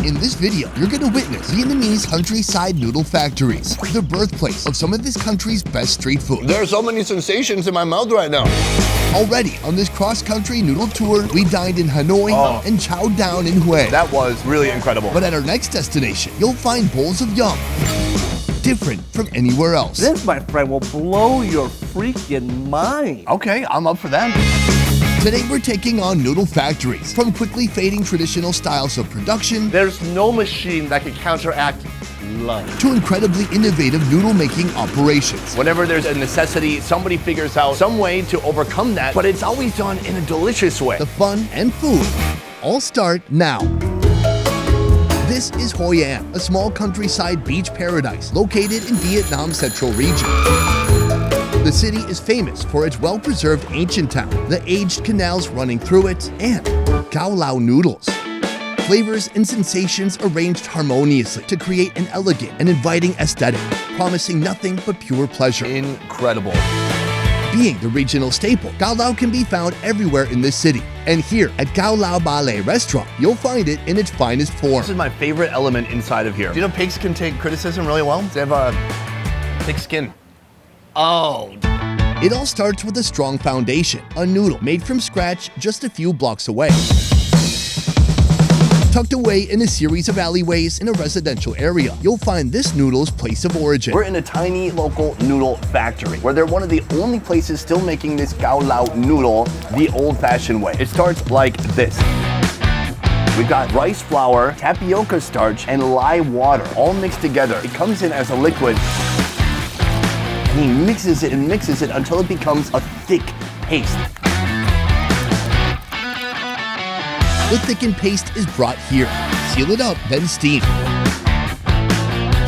In this video, you're gonna witness Vietnamese countryside noodle factories, the birthplace of some of this country's best street food. There are so many sensations in my mouth right now. Already on this cross-country noodle tour, we dined in Hanoi and chowed down in Hue. That was really incredible. But at our next destination, you'll find bowls of yum, different from anywhere else. This, my friend, will blow your freaking mind. Okay, I'm up for that. Today we're taking on noodle factories, from quickly fading traditional styles of production, There's no machine that can counteract love, to incredibly innovative noodle making operations. Whenever there's a necessity, somebody figures out some way to overcome that, but it's always done in a delicious way. The fun and food all start now. This is Hoi An, a small countryside beach paradise located in Vietnam's central region. The city is famous for its well-preserved ancient town, the aged canals running through it, and CAO LAU Noodles. Flavors and sensations arranged harmoniously to create an elegant and inviting aesthetic, promising nothing but pure pleasure. Incredible. Being the regional staple, CAO LAU can be found everywhere in this city. And here at CAO LAU Ballet Restaurant, you'll find it in its finest form. This is my favorite element inside of here. Do you know pigs can take criticism really well? They have a thick skin. Oh. It all starts with a strong foundation, a noodle made from scratch just a few blocks away. Tucked away in a series of alleyways in a residential area, you'll find this noodle's place of origin. We're in a tiny local noodle factory where they're one of the only places still making this CAO LAU noodle the old-fashioned way. It starts like this. We've got rice flour, tapioca starch, and lye water all mixed together. It comes in as a liquid. And he mixes it and mixes it until it becomes a thick paste. The thickened paste is brought here, seal it up, then steam.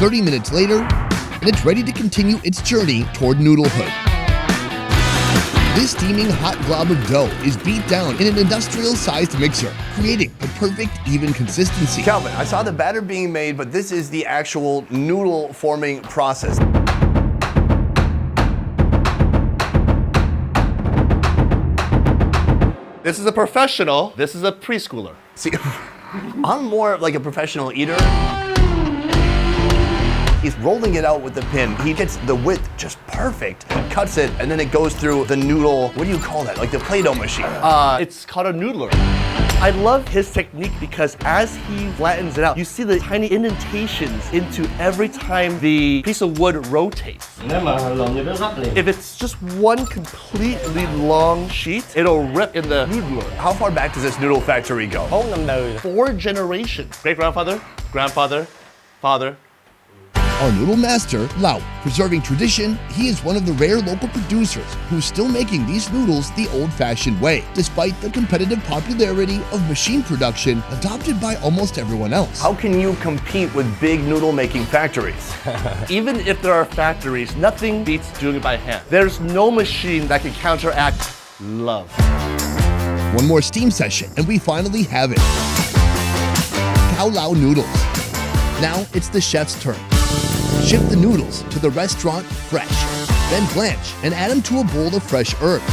30 minutes later, and it's ready to continue its journey toward noodlehood. This steaming hot glob of dough is beat down in an industrial-sized mixer, creating a perfect, even consistency. Calvin, I saw the batter being made, but this is the actual noodle forming process. This is a professional, this is a preschooler. See, I'm more like a professional eater. He's rolling it out with the pin. He gets the width just perfect, cuts it, and then it goes through the noodle, what do you call that? Like the Play-Doh machine. It's called a noodler. I love his technique because as he flattens it out, you see the tiny indentations into every time the piece of wood rotates. If it's just one completely long sheet, it'll rip in the noodler. How far back does this noodle factory go? 4 generations. Great-grandfather, grandfather, father. Our noodle master, Lau, preserving tradition, he is one of the rare local producers who's still making these noodles the old-fashioned way, despite the competitive popularity of machine production adopted by almost everyone else. How can you compete with big noodle making factories? Even if there are factories, nothing beats doing it by hand. There's no machine that can counteract love. One more steam session, and we finally have it. CAO LAU Noodles. Now it's the chef's turn. Ship the noodles to the restaurant fresh, then blanch and add them to a bowl of fresh herbs.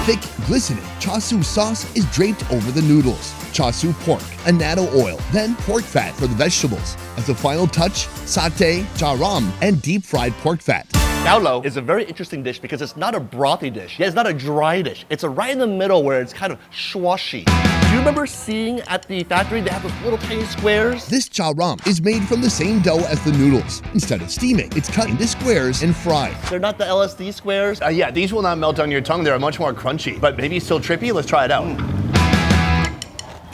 Thick, glistening char siu sauce is draped over the noodles. Char siu pork, annatto oil, then pork fat for the vegetables. As a final touch, satay, char ram, and deep-fried pork fat. CAO LAU is a very interesting dish because it's not a brothy dish. Yeah, it's not a dry dish. It's right in the middle where it's kind of swashy. Do you remember seeing at the factory they have those little tiny squares? This char ram is made from the same dough as the noodles. Instead of steaming, it's cut into squares and fried. They're not the LSD squares. Yeah, these will not melt on your tongue. They're much more crunchy, but maybe still trippy. Let's try it out.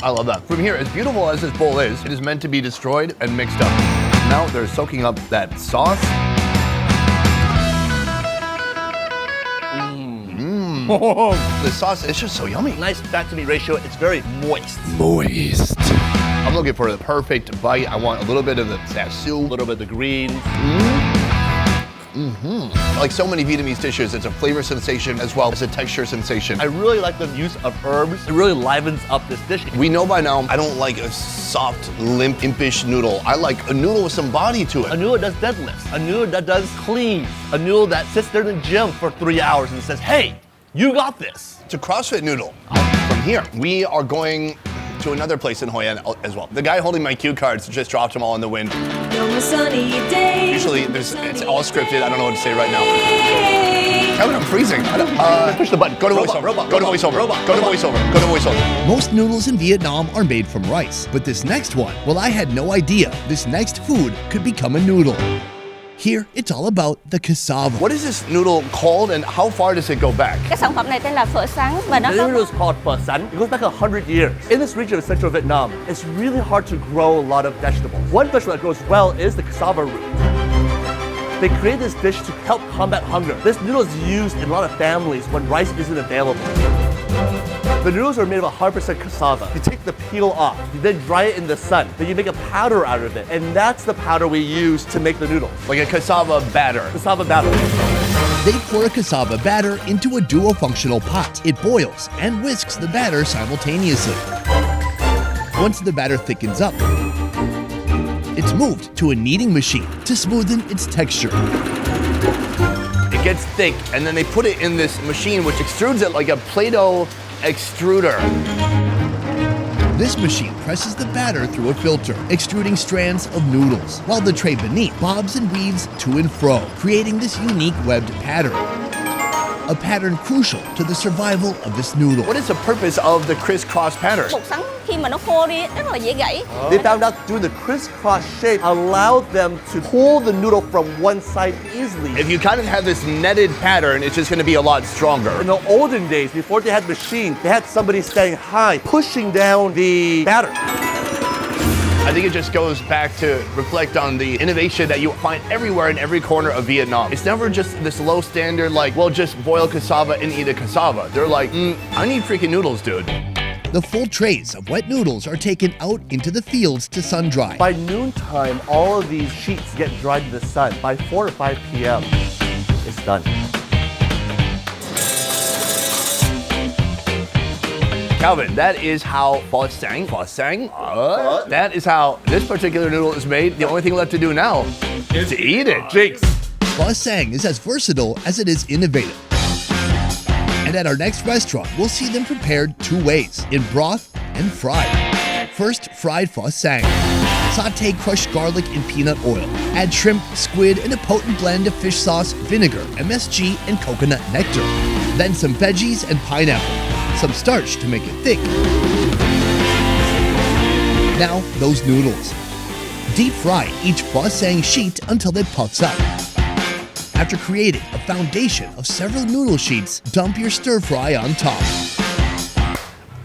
I love that. From here, as beautiful as this bowl is, it is meant to be destroyed and mixed up. Now they're soaking up that sauce. The sauce is just so yummy. Nice fat to meat ratio. It's very moist. Moist. I'm looking for the perfect bite. I want a little bit of the sasu, A little bit of the greens. Like so many Vietnamese dishes, it's a flavor sensation as well as a texture sensation. I really like the use of herbs. It really livens up this dish. We know by now, I don't like a soft, limp, impish noodle. I like a noodle with some body to A it. noodle that does deadlifts. A noodle that does clean. A noodle that sits there in the gym for 3 hours and says, hey, you got this. It's a CrossFit noodle. From here, we are going to another place in Hoi An as well. The guy holding my cue cards just dropped them all in the wind. Usually it's all scripted. I don't know what to say right now. Kevin, I'm freezing. Push the button. Go to voiceover. Go to voiceover. Go to voiceover. Go to voiceover. Most noodles in Vietnam are made from rice, but this next one, well, I had no idea this next food could become a noodle. Here, it's all about the cassava. What is this noodle called and how far does it go back? Cái sản phẩm này tên là phở sắn và nó The có noodle is called PHi ＳØN. It goes back 100 years. In this region of central Vietnam, it's really hard to grow a lot of vegetables. One vegetable that grows well is the cassava root. They created this dish to help combat hunger. This noodle is used in a lot of families when rice isn't available. The noodles are made of 100% cassava. You take the peel off, you then dry it in the sun, then you make a powder out of it, and that's the powder we use to make the noodles. Like a cassava batter. Cassava batter. They pour a cassava batter into a duo-functional pot. It boils and whisks the batter simultaneously. Once the batter thickens up, it's moved to a kneading machine to smoothen its texture. It gets thick, and then they put it in this machine which extrudes it like a Play-Doh extruder. This machine presses the batter through a filter, extruding strands of noodles, while the tray beneath bobs and weaves to and fro, creating this unique webbed pattern. A pattern crucial to the survival of this noodle. What is the purpose of the crisscross pattern? bột sắn khi mà nó khô đi rất là dễ gãy. They found out doing the crisscross shape allowed them to pull the noodle from one side easily. If you kind of have this netted pattern, it's just going to be a lot stronger. In the olden days, before they had machine, they had somebody standing high, pushing down the batter. I think it just goes back to reflect on the innovation that you find everywhere in every corner of Vietnam. It's never just this low standard like, well, just boil cassava and eat a cassava. They're like, I need freaking noodles, dude. The full trays of wet noodles are taken out into the fields to sun dry. By noontime, all of these sheets get dried in the sun. By 4 or 5 p.m., it's done. Calvin, that is how PHi ＳØN, that is how this particular noodle is made. The only thing left to do now is to eat it. Jinx. PHi ＳØN is as versatile as it is innovative. And at our next restaurant, we'll see them prepared two ways, in broth and fried. First, fried PHi ＳØN. Sauté crushed garlic in peanut oil. Add shrimp, squid, and a potent blend of fish sauce, vinegar, MSG, and coconut nectar. Then some veggies and pineapple. Some starch to make it thick. Now, those noodles. Deep fry each PHi ＳØN sheet until it puffs up. After creating a foundation of several noodle sheets, dump your stir fry on top.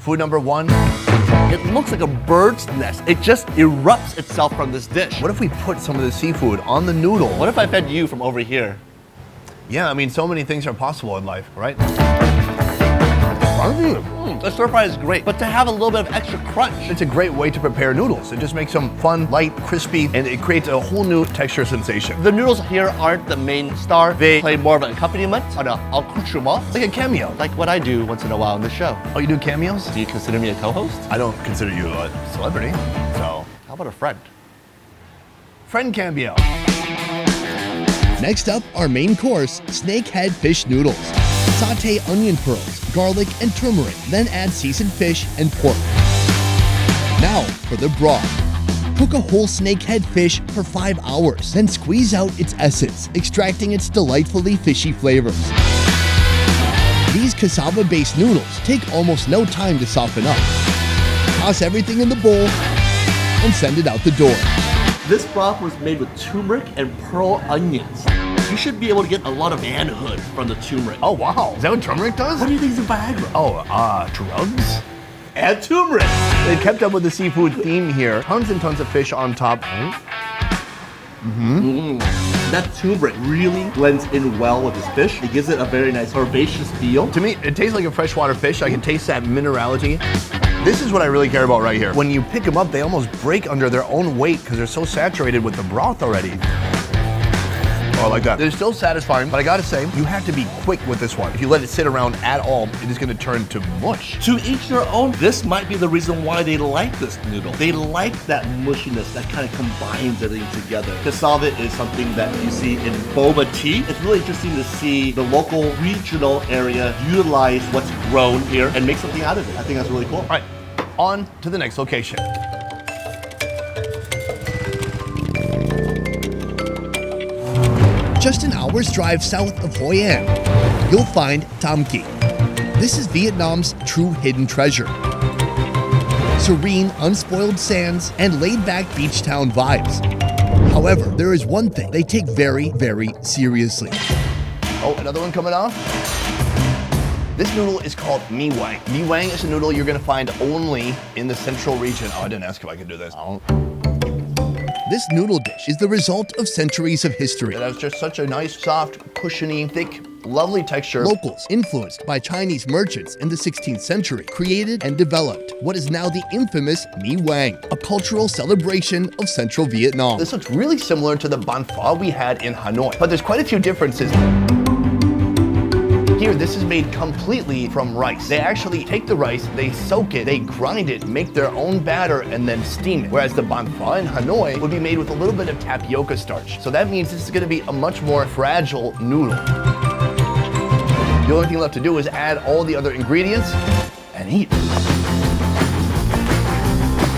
Food number one. It looks like a bird's nest. It just erupts itself from this dish. What if we put some of the seafood on the noodle? What if I fed you from over here? Yeah, I mean, so many things are possible in life, right? The stir fry is great, but to have a little bit of extra crunch. It's a great way to prepare noodles. It just makes them fun, light, crispy, and it creates a whole new texture sensation. The noodles here aren't the main star. They play more of an accompaniment, an accoutrement, Like a cameo. like what I do once in a while on the show. Oh, you do cameos? Do you consider me a co-host? I don't consider you a celebrity, so. How about a friend? Friend cameo. Next up, our main course, snakehead fish noodles. Sauté onion pearls, garlic, and turmeric, then add seasoned fish and pork. Now for the broth. Cook a whole snakehead fish for 5 hours, then squeeze out its essence, extracting its delightfully fishy flavors. These cassava-based noodles take almost no time to soften up. Toss everything in the bowl and send it out the door. This broth was made with turmeric and pearl onions. You should be able to get a lot of manhood from the turmeric. Oh, wow. Is that what turmeric does? What do you think is in Viagra? Oh, drugs? Add turmeric. They kept up with the seafood theme here. Tons and tons of fish on top. That turmeric really blends in well with this fish. It gives it a very nice herbaceous feel. To me, it tastes like a freshwater fish. I can taste that minerality. This is what I really care about right here. When you pick them up, they almost break under their own weight because they're so saturated with the broth already. Oh, I like that. They're still satisfying, but I gotta say, you have to be quick with this one. If you let it sit around at all, it is gonna turn to mush. To each their own. This might be the reason why they like this noodle. They like that mushiness that kind of combines everything together. Cassava is something that you see in boba tea. It's really interesting to see the local regional area utilize what's grown here and make something out of it. I think that's really cool. All right, On to the next location. Just an hour's drive south of Hoi An, you'll find Tam Kỳ. This is Vietnam's true hidden treasure. Serene, unspoiled sands and laid-back beach town vibes. However, there is one thing they take very, very seriously. Oh, another one coming off. This noodle is called Mi Wang. Mi Wang is a noodle you're gonna find only in the central region. Oh, I didn't ask if I could do this. This noodle dish is the result of centuries of history. It has just such a nice, soft, cushiony, thick, lovely texture. Locals, influenced by Chinese merchants in the 16th century, created and developed what is now the infamous Mi Wang, a cultural celebration of central Vietnam. This looks really similar to the banh pho we had in Hanoi, but there's quite a few differences. Here, this is made completely from rice. They actually take the rice, they soak it, they grind it, make their own batter, and then steam it. Whereas the banh pho in Hanoi would be made with a little bit of tapioca starch. So that means this is gonna be a much more fragile noodle. The only thing left to do is add all the other ingredients and eat.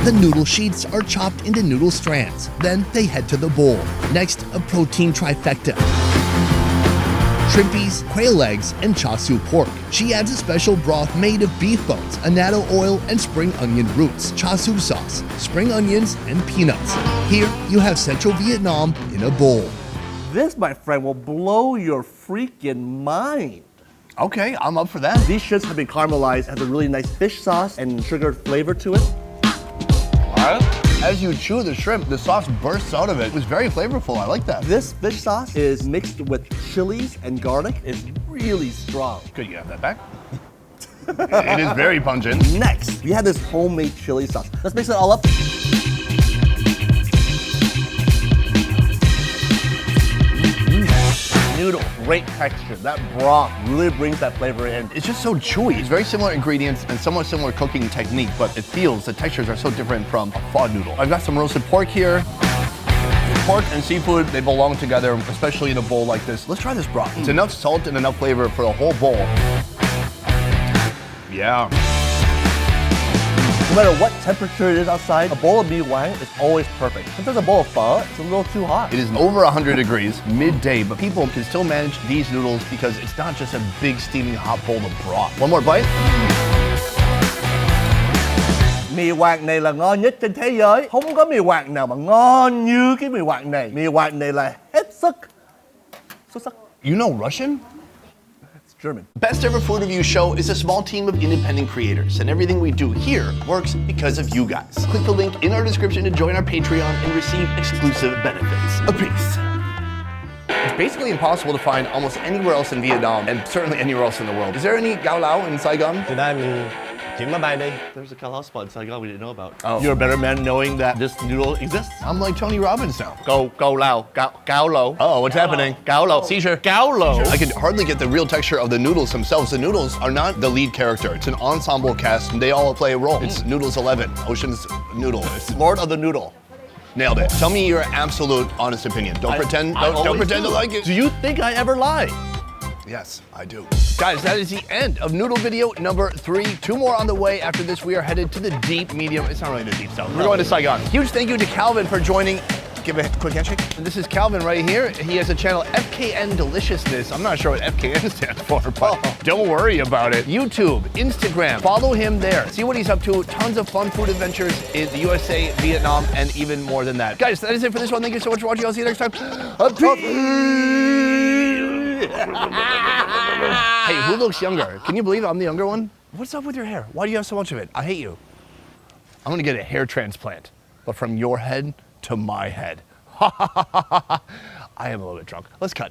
The noodle sheets are chopped into noodle strands. Then they head to the bowl. Next, a protein trifecta. Shrimpies, quail eggs, and char siu pork. She adds a special broth made of beef bones, annatto oil, and spring onion roots, char siu sauce, spring onions, and peanuts. Here, you have Central Vietnam in a bowl. This, my friend, will blow your freaking mind. Okay, I'm up for that. These shrimps have been caramelized, have a really nice fish sauce and sugared flavor to it. All right. As you chew the shrimp, the sauce bursts out of it. It was very flavorful. I like that. This fish sauce is mixed with chilies and garlic. It's really strong. Could you have that back? It is very pungent. Next, we have this homemade chili sauce. Let's mix it all up. Noodle, great texture. That broth really brings that flavor in. It's just so chewy. It's very similar ingredients and somewhat similar cooking technique, but it feels, the textures are so different from a pho noodle. I've got some roasted pork here. Pork and seafood, they belong together, especially in a bowl like this. Let's try this broth. It's enough salt and enough flavor for the whole bowl. Yeah. No matter what temperature it is outside, a bowl of Mi Wang is always perfect. Sometimes a bowl of pho, it's a little too hot. It is over 100 degrees, midday, but people can still manage these noodles because it's not just a big steaming hot bowl of broth. One more bite. Mì Quảng này là ngon nhất trên thế giới. Không có mì Quảng nào mà ngon như cái mì Quảng này. Mì Quảng này là hết sức. Xuất sắc. You know Russian? German. Best Ever Food Review Show is a small team of independent creators, and everything we do here works because of you guys. Click the link in our description to join our Patreon and receive exclusive benefits. A piece. It's basically impossible to find almost anywhere else in Vietnam, and certainly anywhere else in the world. Is there any CAO LAU in Saigon? Từ đây mình chuyển máy bay đi. There's a CAO LAU spot in Saigon we didn't know about. Oh. You're a better man knowing that this noodle exists. I'm like Tony Robbins now. CAO LAU. CAO LAU. Oh, what's happening? CAO LAU. Seizure. CAO LAU. I could hardly get the real texture of the noodles themselves. The noodles are not the lead character. It's an ensemble cast, and they all play a role. It's Noodles 11, Ocean's Noodle. It's Lord of the Noodle. nailed it. Tell me your absolute honest opinion. Don't pretend to like it. Do you think I ever lie? Yes, I do. Guys, that is the end of noodle video number 3. 2 more on the way. After this, we are headed to the deep, medium. It's not really the deep south. We're going to Saigon. Huge thank you to Calvin for joining. Give a quick handshake. And this is Calvin right here. He has a channel, FKN Deliciousness. I'm not sure what FKN stands for, but don't worry about it. YouTube, Instagram, follow him there. See what he's up to. Tons of fun food adventures in the USA, Vietnam, and even more than that. Guys, that is it for this one. Thank you so much for watching. I'll see you next time. Hey, who looks younger? Can you believe I'm the younger one? What's up with your hair? Why do you have so much of it? I hate you. I'm gonna get a hair transplant, but from your head to my head. I am a little bit drunk. Let's cut.